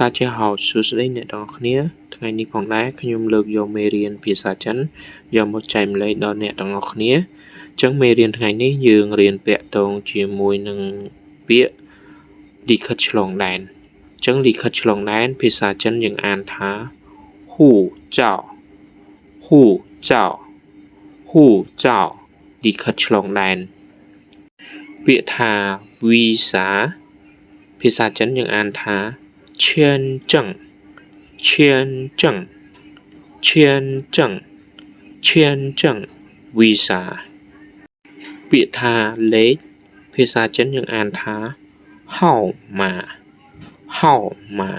តាជាហៅសួស្តីអ្នកទាំងអស់គ្នាថ្ងៃនេះផងដែរខ្ញុំលើកយកមេរៀនភាសាចិនយកមកចែកម្លែកដល់អ្នកទាំងអស់គ្នាអញ្ចឹងមេរៀនថ្ងៃនេះយើងរៀនពាក្យតងជាមួយនឹងពាក្យលិខិតឆ្លងដែនអញ្ចឹងលិខិតឆ្លងដែនភាសាចិនយើងអានថាហ៊ូចៅហ៊ូចៅហ៊ូចៅលិខិតឆ្លងដែនពាក្យថាវីសាភាសាចិនយើងអានថា签证签证签证签证 visa ពាក្យថាលេខភាសាចិនយើងអានថាហៅម៉ាហៅម៉ា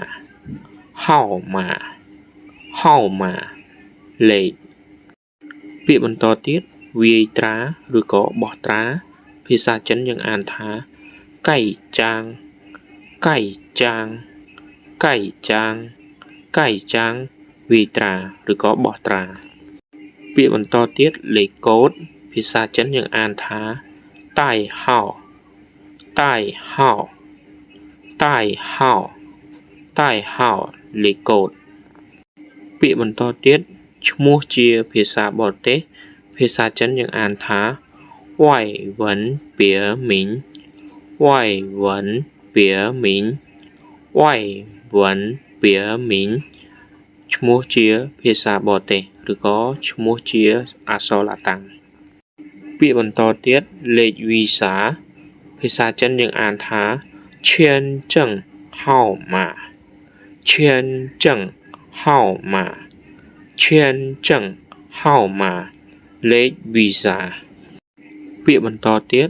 ហៅម៉ាហៅម៉ាលេខពាក្យបន្តទៀតវាយត្រាឬក៏បោះត្រាភាសាចិនយើងអានថាកៃចាងកៃចាងកៃចាងកៃចាងវាយត្រាឬក៏បោះត្រាពាក្យបន្តទៀតលេខកូដភាសាចិនយើងអានថាតាយហៅតាយហៅតាយហៅតាយហៅលេខកូដពាក្យបន្តទៀតឈ្មោះជាភាសាបរទេសភាសាចិនយើងអានថាវ៉ៃវិនពៀមីងវ៉ៃវិនពៀមីងវ៉ៃវិនពៀមីងឈ្មោះជាភាសាបរទេសឬក៏ឈ្មោះជាអក្សរឡាតាំងពាក្យបន្តទៀតលេខវីសាភាសាចិនយើងអានថាឈៀនចឹងហៅម៉ាឈៀនចឹងហៅម៉ាឈៀនចឹងហៅម៉ាលេខវីសាពាក្យបន្តទៀត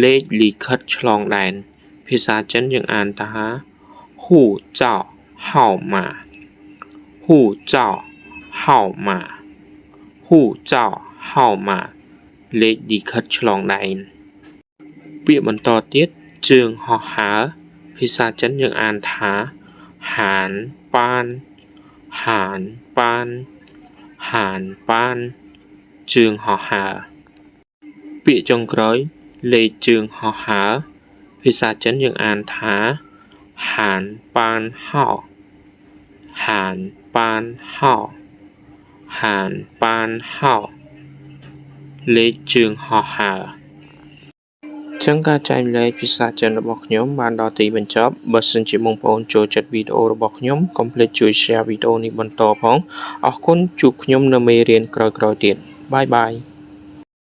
លេខលិខិតឆ្លងដែនភាសាចិនយើងអានថាហ៊ូចៅហៅម៉ាហ៊ូចៅហៅម៉ាហ៊ូចៅហៅម៉ាលេខលិខិតឆ្លងដែនពាក្យបន្តទៀតជើងហោះហើរភាសាចិនយើងអានថាហានប៉ានហានប៉ានហានប៉ានជើងហោះហើរពាក្យចុងក្រោយលេខជើងហោះហើរភាសាចិនយើងអានថាហានប៉ានហោហានប៉ានហោហានប៉ានហោលេខជើងហោះហើរចឹងការចែកម្លែកភាសាចិនរបស់ខ្ញុំបានដល់ទីបញ្ចប់បើសិនជាបងប្អូនចូលចិត្តវីដេអូរបស់ខ្ញុំកុំភ្លេចជួយ share វីដេអូនេះបន្តផងអរគុណជួបខ្ញុំនៅមេរៀនក្រោយៗទៀតបាយបាយ